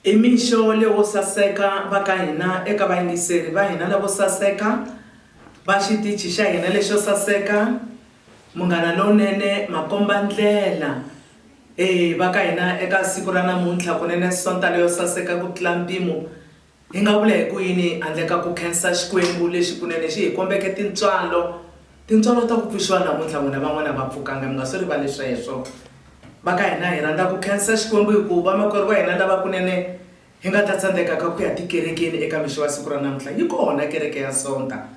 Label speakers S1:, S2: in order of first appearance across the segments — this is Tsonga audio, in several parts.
S1: Imisho lewo saseka va ka hina eka vayingiseri va hina lavo saseka va xitichi xa hina lexo saseka Munghana Lonene makomba ndlela va ka hina eka siku ra namuntlha kunene sonta leyo saseka ku tlula mpimo hi nga vula hi ku yini handle ka ku khensa xikwembu lexi kunene xi hi kombeke tintswalo ta ku pfuxiwa namuntlha n'wina van'wana va pfukanga mi nga swi rivali sweswo va ka hina hi rhandza ku khensa xikwembu hikuva vamakwerhu va hina lava kunene hi nga ta tsandzekaka ku ya tikerekeni eka mixo wa siku ra namuntlha yi kona kereke ya sonta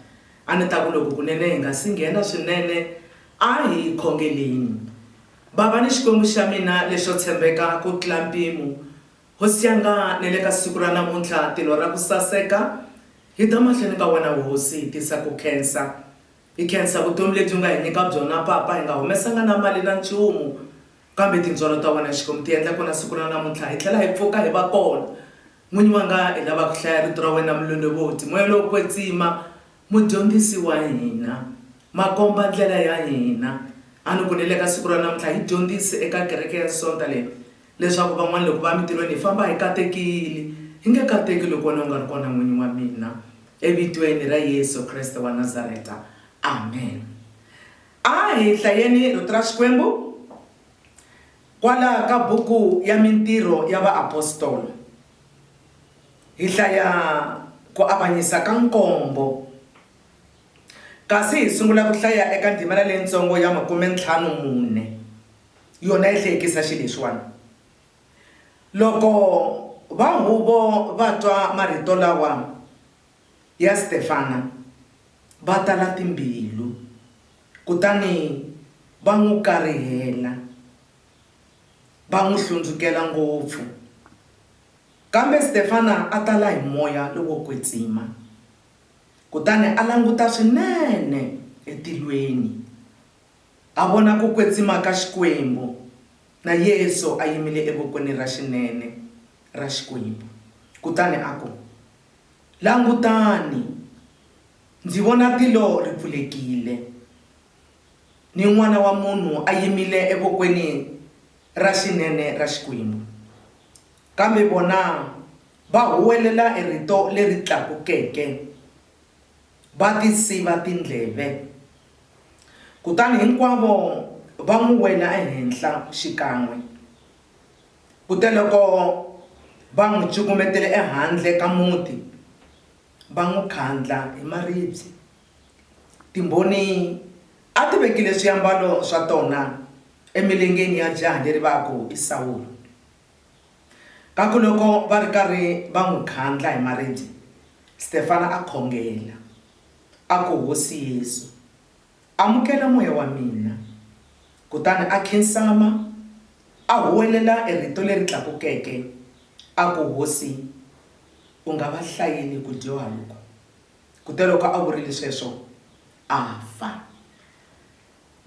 S1: a ni ta ku loko kunene hi nga si nghena swinene a hi khongeleni bava ni xikwembu xa mina lexo tshembeka ku tlula mpimo hosi yanga ne le ka siku ra namuntlha tilo ra ku saseka hi ta mahlweni ka wena hosi hi tisa ku khensa hi khensa vutomi lebyi nga hi nyika byona papa hi nga humesanga na mali na nchumu kambe tintswalo ta wena xikwembu ti endla ku na siku ra namuntlha hi tlhela hi pfuka hi va kona n'winyi wanga hi lava ku hlaya rito ra wena mulondovoti moya lowo kwetsima mudyondzisi wa hina makomba ndlela ya hina a ni ku ne le ka siku ra namuntlha hi dyondzisi eka kereke ya sonta leyi leswaku van'wana loko va mitirhweni hi famba hi katekile hi nge kateki loko wena u nga ri kona n'winyi wa mina evitweni ra Yesu Kreste wa Nazareta amen a hi hlayeni rito ra xikwembu kwala ka buku ya mintirho ya vaapostoli hi hlaya ku avanyisa ka nkombo kasi hi sungula ku hlaya eka ndhimana leyitsongo ya 54 yona yi hlekisa xi leswiwani loko vahuvo va twa marito lawa ya Stefana va tala timbilu kutani va n'wi karihela va n'wi hlundzukela ngopfu kambe Stefana a tala hi moya lowo kwetsima kutani a languta swinene etilweni a vona ku kwetsima ka xikwembu na Yesu a yimile evokweni ra xinene ra xikwembu kutani a ku langutani ndzi vona tilo ri pfulekile ni n'wana wa munhu a yimile evokweni ra xinene ra xikwembu kambe vona va huwelela rito leri tlakukeke va tisiva tindleve kutani hinkwavo va n'wi wela ehenhla xikan'we kute loko va n'wi cukumetele ehandle ka muti va n'wi khandla hi maribye timbhoni a ti vekile swiambalo swa tona emilengeni ya jaha leri va ku i Sawulu ka ku loko va ri karhi va n'wi khandla hi maribye Stefana a khongela a ku hosi Yesu amukela moya wa mina kutani a khinsama a huwelela rito leri tlakukeke a ku hosi u nga va hlayeli ku dyoha loko kute loko a vurile sweswo a fa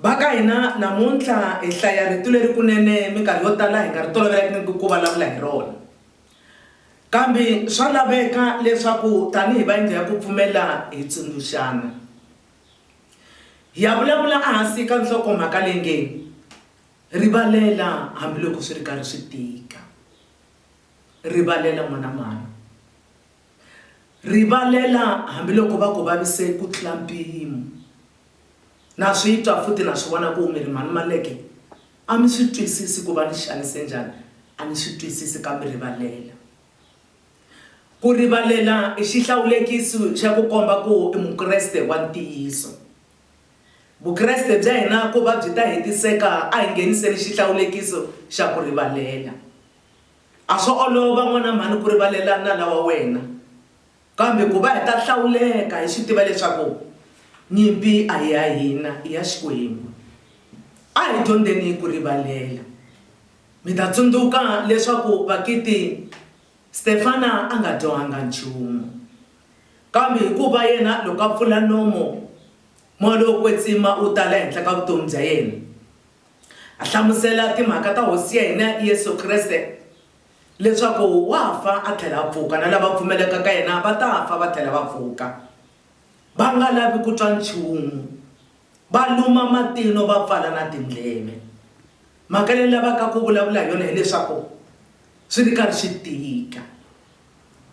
S1: va ka hina namuntlha hi hlaya rito leri kunene minkarhi yo tala hi nga ri toloveleki ku vulavula hi rona kambe swa laveka leswaku tanihi va yindlu ya ku pfumela hi tsundzuxana hi ya vulavula ehansi ka nhlokomhaka leyi nge rivalela hambiloko swi ri karhi swi tika rivalela n'wana mani rivalela hambiloko va ku vavise ku tlula mpimo na swi twa futhi na swi vona ku mi ri mani Maluleke a mi swi twisisi ku va ni xanise njhani a ni swi twisisi kambe rivalela ku rivalela i xihlawulekisi xa ku komba ku i mukreste wa ntiyiso vukreste bya hina ku va byi ta hetiseka a hi ngheniseni xihlawulekiso xa ku rivalela a swo olova n'wana mhani ku rivalela na lawa wena kambe ku va hi ta hlawuleka hi swi tiva leswaku nyimpi a hi ya hina i ya xikwembu a hi dyondzeni ku rivalela mi ta tsundzuka leswaku vakiti Stefana a nga dyohanga nchumu kambe hikuva yena loko a pfula nomo moya lowo kwetsima u tala henhla ka vutomi bya yena a hlamusela timhaka ta hosi ya hina Yesu Kreste leswaku wa fa a tlhela a pfuka na lava pfumeleka ka yena va ta fa va tlhela va pfuka va nga lavi ku twa nchumu va luma matino va pfala na tindleve mhaka leyi lavaka ku vulavula hi yona hileswaku swi ri karhi swi tika.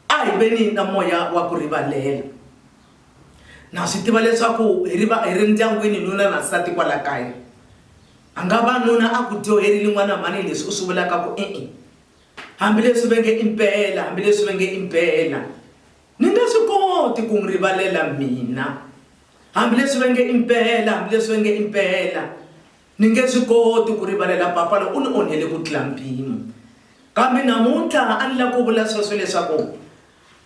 S1: A hi veni na moya wa ku rivalela. Na swi tiva leswaku hi ri ndyangwini nuna na nsati kwala kaya. A nga va nuna a ku dyoherile n'wana mhani leswi u swi vulaka ku hambileswi va nge impela, hambileswi va nge impela ni nga swi koti ku n'wi rivalela mina. Hambileswi va nge impela, hambileswi va nge impela ni nge swi koti ku rivalela papa loko u ni onhele ku tlula mpimo. Kambe namuntlha a ni lava ku vula sweswo leswaku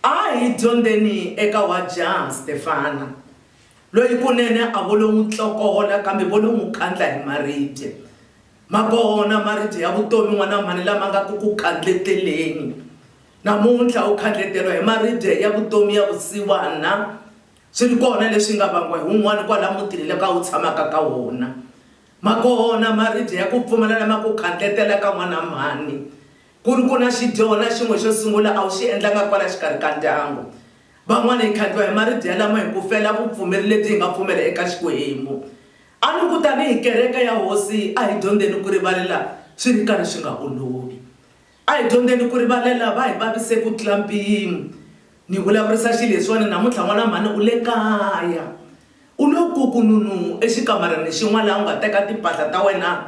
S1: a hi dyondzeni eka wa jaha Stefana loyi kunene a volo n'wi tlokola kambe volo n'wi kandla hi maribye. Ma kona maribye ya vutomi n'wana mhani lama nga ku kandleteleni. Namuntlha u kandleteliwa hi maribye ya vutomi ya vusiwana. Swi ri kona leswi nga vangiwa hi wun'wana kwala mutini leka u tshamaka ka wona. Ma kona maribye ya ku pfumala lama ku kandletela ka n'wana mhani. Ku ri ku na xidyona xin'we xo sungula a wu xi endlanga kwala xikarhi ka ndyangu. Van'wana hi khandziwa hi maribye lama hi ku fela vupfumeri lebyi hi nga pfumela eka Xikwembu. A ni ku tanihi kereke ya hosi a hi dyondzeni ku rivalela swi ri karhi swi nga olovi. A hi dyondzeni ku rivalela va hi vavise ku tlula mpimo. Ni vulavurisa xileswiwani namuntlha n'wana mhani u le kaya. U lo kukununu exikamareni xin'wana laha u nga teka timpahla ta wena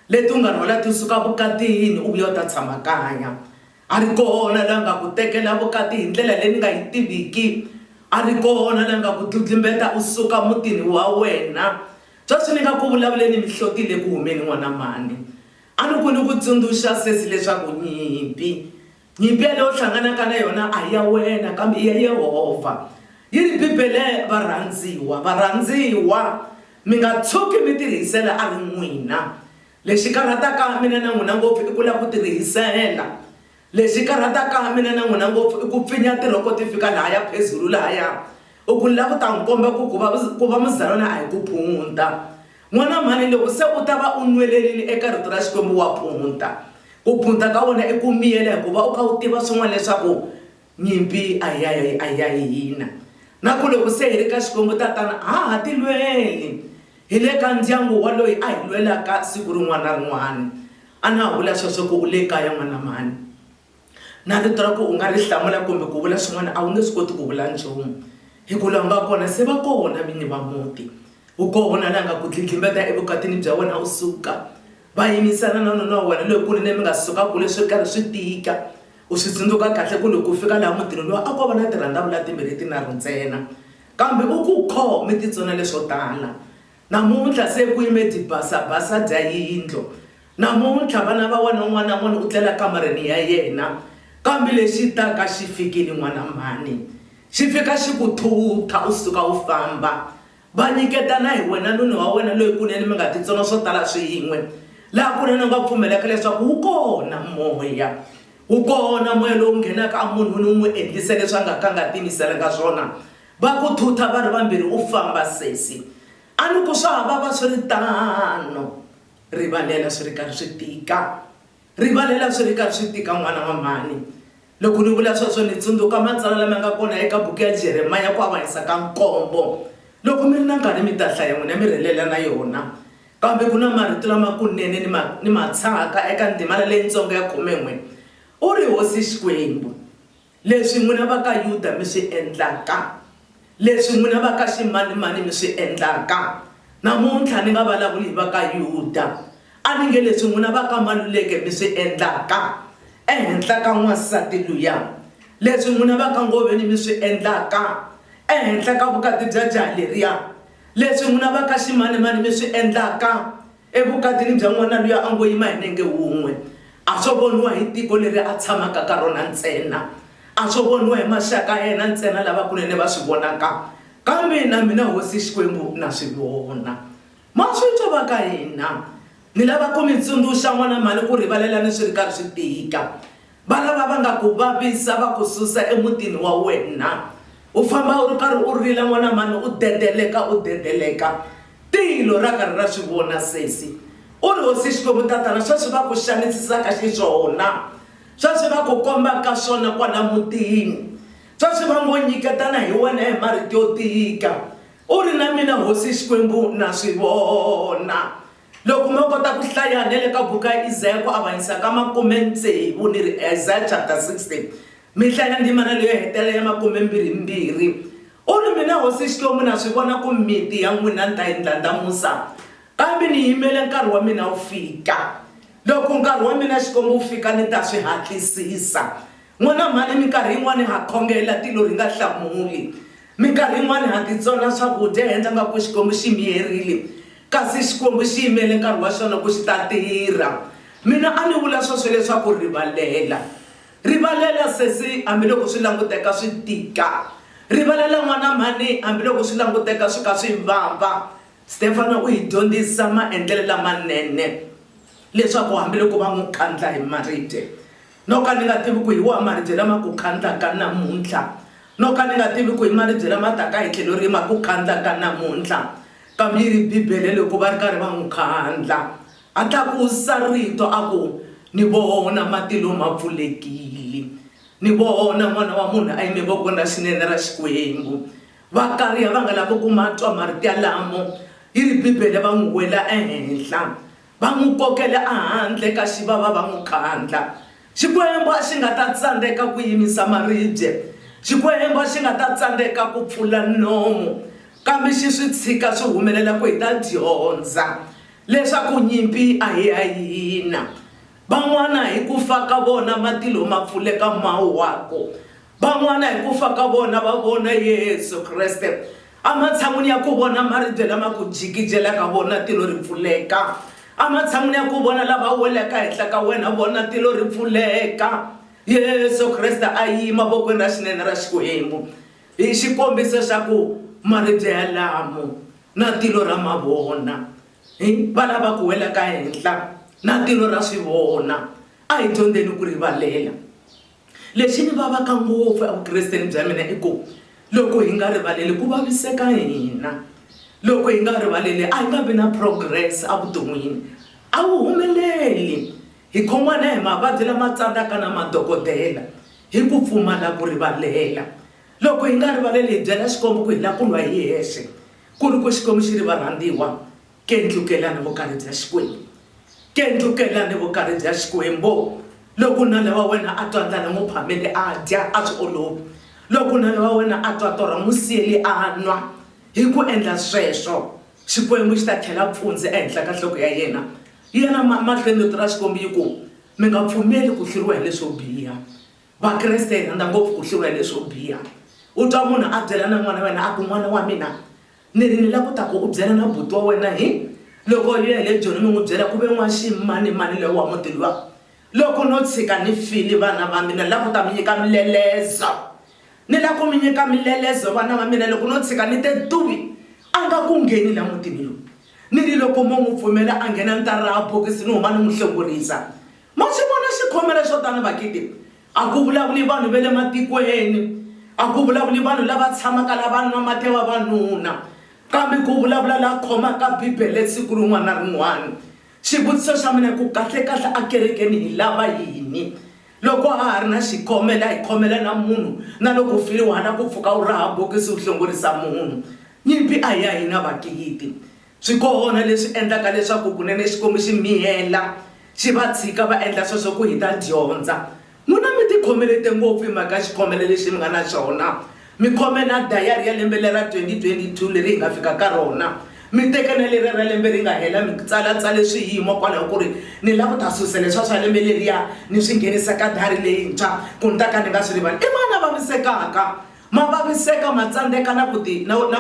S1: leti u nga rhwala ti suka vukatini u vuya u ta tshama kaya. A ri kona laha nga ku tekela vukati hi ndlela leyi ni nga yi tiviki. A ri kona laha nga ku dludlumbeta u suka mutini wa wena. Sweswi ni nga ku vulavuleni mihloti le ku humeni n'wana mhani. A ni ku ni ku tsundzuxa sesi leswaku nyimpi leyi u hlanganaka na yona a hi ya wena kambe i ya Yehovha. Yi ri Bibele varhandziwa mi nga tshuki mi tirhisela a ri n'wina. Lexi karhataka mina na n'wina ngopfu i ku lava ku tirhisela. Lexi karhataka mina na n'wina ngopfu i ku pfinya tirhoko ti fika lahaya phezulu lahaya. U ku lava ku ta n'wi komba ku va muzalwana a hi ku phunta. N'wana mhani loko se u ta va u nwelerile eka rito ra Xikwembu wa phunta. Ku phunta ka wena i ku miyela hikuva u kha u tiva swin'wana leswaku nyimpi a ya hina. Na ku loko se hi ri ka Xikwembu tatana ha ti lweli. Hi le ka ndyangu wa loyi a hi lwelaka siku rin'wana na rin'wana. A na vula sweswo ku u le kaya n'wana mhani. Na rito ra ku u nga ri hlamula kumbe ku vula swin'wana a wu nge swi koti ku vula nchumu. Hikuva nga kona se va kona vinyi va muti. U kona laha nga ku dlidlimbeta evukatini bya wena u suka. Va yimisana na nuna wa wena loyi kunene mi nga suka kule swi karhi swi tika. U swi tsundzuka kahle ku loko u fika laha mutini loyi a ko va na tirhandavula timbirhi tinharhu ntsena. Kambe u ku khome titsona leswo tala. Namuntlha se ku yime tibasabasa bya yindlo. Namuntlha vana va wena un'wana na un'wana u tlela kamareni ya yena. Kambe lexi taka xi fikile n'wana mhani. Xi fika xi ku thutha u suka u famba. Va nyiketana hi wena nuna wa wena loyi kunene mi nga titsona swo tala swin'we. Laha kunene u nga pfumeleka leswaku wu kona moya. Wu kona moya lowu nghenaka a munhwini wu n'wi endlise leswi a nga ka nga timiselanga swona. Va ku thutha va ri vambirhi u famba sesi. A ni ku swa vava swi ri tano. Rivalela swi ri karhi swi tika. Rivalela swi ri karhi swi tika n'wana wa mhani. Loko ni vula sweswo ni tsundzuka matsalwa lama nga kona eka buku ya Jeremiya ku avanyisa ka 7. Loko mi ri na nkarhi mi ta hlaya n'wina mi rilela na yona. Kambe ku na marito lamakulu ni ma tshaka eka ndzimana leyintsongo ya 11. U ri hosi Xikwembu. Leswi n'wina va ka Yuda mi swi endlaka. Leswi n'wina va ka ximanimani mi swi endlaka. Namuntlha ni nga vulavuli hi va ka Yuda. A ni nge leswi n'wina va ka Maluleke mi swi endlaka. Ehenhla ka n'wansati luya. Leswi n'wina va ka Ngoveni mi swi endlaka. Ehenhla ka vukati bya jaha leriya. Leswi n'wina va ka ximanimani mi swi endlaka. Evukatini bya n'wana luya a ngo yima hi nenge wun'we. A swo voniwa hi tiko leri a tshamaka ka rona ntsena. A swo voniwa hi maxaka ya yena ntsena lava kunene va swi vonaka. Kambe na mina hosi Xikwembu na swi vona. Ma swi twa va ka hina. Ni lava ku mi tsundzuxa n'wana mhani ku rivalela ni swi ri karhi swi tika. Va lava va nga ku vavisa va ku susa emutini wa wena. U famba u ri karhi u rila n'wana mhani u dedeleka. Tilo ra karhi ra swi vona sesi. U ri hosi Xikwembu tatana sweswi va ku xanisisaka xiswona. Sweswi va ku kombaka swona kwala mutini. Sweswi va ngo nyiketana hi wena hi marito yo tika. U ri na mina hosi Xikwembu na swi vona. loko mo kota ku hlaya nele ka buku ya Isaiah ku avanyisa ka 60 ni ri Isaiah chapter 60 mi hlaya ndima leyo hetela ya 22 uri mina hosi Xikwembu na swi vona ku miti ya n'wina ta yi ndlandlamusa kambe ni yimele nkarhi wa mina wu fika loko nkarhi wa mina Xikwembu wu fika ni ta swi hatlisisa n'wana mhani minkarhi yin'wani ha khongela tilo ri nga hlamuli minkarhi yin'wani ha titsona swakudya endla nga ku Xikwembu xi miyerile kasi Xikwembu xi yimele nkarhi wa xona ku xi ta tirha mina a ni vula sweswo leswaku rivalela sesi hambiloko swi languteka swi tika rivalela n'wana mhani hambiloko swi languteka swi ka swi vava Stefano u hi dyondzisa maendlelo lamanene leswaku hambiloko va n'wi khandla hi maribye no ka ni nga tivi ku hi wa maribye lama ku khandlaka namuntlha no ka ni nga tivi ku hi maribye lama taka hi tlhelo ri ma ku khandlaka namuntlha kambe yi ri Bibele loko va ri karhi va n'wi khandla a tlakusa rito a ku ni vona matilo ma pfulekile ni vona n'wana wa munhu a yime vokweni ra xinene ra Xikwembu va kariha va nga lavi ku ma twa marito yalamo yi ri Bibele va n'wi wela ehenhla va n'wi kokela ehandle ka xivava va n'wi khandla Xikwembu a xi nga ta tsandzeka ku yimisa maribye Xikwembu a xi nga ta tsandzeka ku pfula nomu kambe xi swi tshika swi humelela ku hi ta dyondza leswaku nyimpi a hi ya hina van'wana hi ku fa ka vona matilo ma pfuleka mawako van'wana hi ku fa ka vona va vona Yesu Kreste amatshan'wini ya ku vona maribye lama ku jikijela ka vona tilo ri pfuleka amatshan'wini ya ku vona lava welaka henhla ka wena vona tilo ri pfuleka Yesu Kreste a yima vokweni ra xinene ra Xikwembu hi xikombiso xa ku maribye yalamo na tilo ra mavona va lava ku wela ka henhla na tilo ra swi vona a hi dyondzeni ku rivalela lexi ni vavaka ngopfu evukristeni bya mina i ku loko hi nga rivaleli ku vaviseka hina loko hi nga rivaleli a hi nga vi na progress evuton'wini a wu humeleli hi khomana hi mavabyi lama tsandzaka na madokodela hi ku pfumala ku rivalela loko hi nga rivaleli hi byela Xikwembu ku hi lava ku lwa hi yexe ku ri ku Xikwembu xi ri varhandziwa kendlukelani vukarhi bya Xikwembu kendlukelani vukarhi bya Xikwembu loko nala wa wena a twa ndlala n'wi phamele a dya a swi olovi loko nala wa wena a twa torha musiyeli a nwa hi ku endla sweswo Xikwembu xi ta tlhela pfunze ehenhla ka nhloko ya yena yena mahlweni rito ra Xikwembu yi ku mi nga pfumeli ku hluriwa hi leswo biha vakreste hi rhandza ngopfu ku hluriwa hi leswo biha u twa munhu a byela na n'wana wa wena a ku n'wana wa mina ni ri ni lava ku ta ku u byela na buti wa wena hi loko yi hele Joni mi n'wi byela ku ve n'waximani loyi wa muti luwa loko no tshika ni fili vana va mina lava ku ta mi nyika milelezo ni lava ku mi nyika milelezo vana va mina loko no tshika ni te tuvi a nga ku ngheni la mutini lowu ni ri loko mo n'wi pfumela a nghena ni ta raha bokisi ni huma ni n'wi hlongorisa ma swi vona xikhomelo xo tani vakiti a ku vulavuli vanhu va le matikweni a ku vulavuli vanhu lava tshamaka lava nwa mati ya vavanuna kambe ku vulavula la khomaka Bibele siku rin'wana na rin'wana xivutiso xa mina ku kahle kahle a kerekeni hi lava yini loko a ha ri na xikhomela hi khomela na munhu na loko filiwa na ku pfuka u raha bokisi u hlongorisa munhu nyimpi a ya hina vakiti swi kona leswi endlaka leswaku kunene Xikwembu xi miyela xi va tshika va endla sweswo ku hi ta dyondza n'wina mi tikhomelete ngopfu hi mhaka xikhomelo lexi mi nga na xona mi khomela dayari ya lembe lera 2022 leri hi nga fika ka rona mi tekana leri ra lembe ri nga hela mi tsalatsale swiyimo kwalaho ku ri ni lava ku ta susa leswa swa lembe leriya ni swi nghenisa ka dari leyintshwa ku ni ta ka ni nga swi rivali i vana vavisekaka ma vaviseka ma tsandzeka na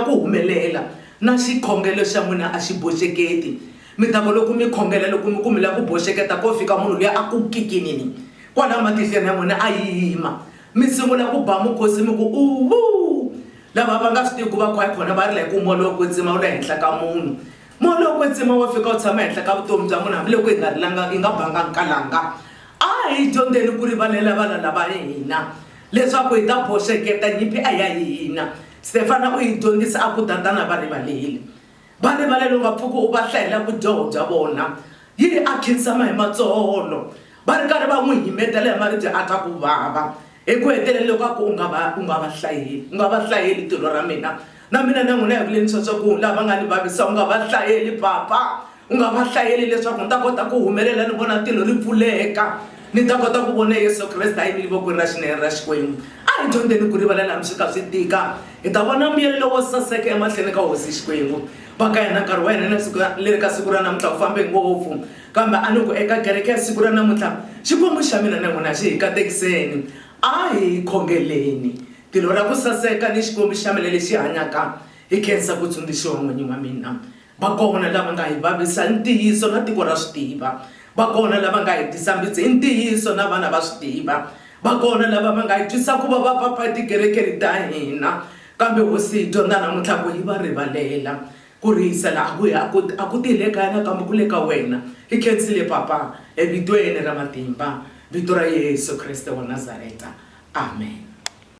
S1: ku humelela na xikhongelo xa n'wina a xi boxeketi mi ta ku loko mi khongela loko mi kumela ku boxeketa ko fika munhu loyi a ku kikinini kwalaho matihlweni ya n'wina a yima mi sungula ku ba mukhosi mi ku lava va nga swi tivi ku va khwa khona va ri like ku molo wo kwetsima wu le henhla ka munhu molo wo kwetsima wo fika u tshama henhla ka vutomi bya munhu hambiloko hi nga rilanga hi nga banga nkalanga a hi dyondzeni ku rivalela vana lava hina leswaku hi ta boxeketa nyimpi a ya hina Stefana u hi dyondzisa a ku tatana va rivaleli u nga pfuki u va hlayela vudyoho bya vona yi ri a khinsama hi matsolo va ri karhi va n'wi himetela hi maribye a twa ku vava eku hetelela loko ku u nga va hlayeli tilo ra mina na mina na n'wina hi vuleni sweswo ku lava nga ni vavisa u nga va hlayeli papa u nga va hlayeli leswaku ni ta kota ku humelela ni vona tilo ri pfuleka ni ta kota ku vona Yesu Kreste a yimile vokweni ra xinene ra Xikwembu. A hi dyondzeni ku rivala laha swi ka swi tika hi ta vona mbuyelelo wo saseka emahlweni ka hosi Xikwembu. Va ka hina nkarhi wa hina na siku leri ka siku ra namuntlha ku fambe ngopfu kambe a ni ku eka kereke ya siku ra namuntlha Xikwembu xa mina na n'wina xi hi katekiseni a hi khongeleni tilo ra ku saseka ni Xikwembu xa mina lexi hanyaka hi khensa ku tsundzuxiwa n'winyi wa mina. Va kona lava nga hi vavisa ntiyiso na tiko ra swi tiva, va kona lava nga hi tisambitse i ntiyiso na vana va swi tiva, va kona lava va nga hi twisa ku va va papa tikerekeni ta hina kambe hosi hi dyondza namuntlha ku hi va rivalela ku risela a ku ti le kaya kambe ku le ka wena hi khensile papa evitweni ra matimba vito ra Yesu Kreste wa Nazareta, amen.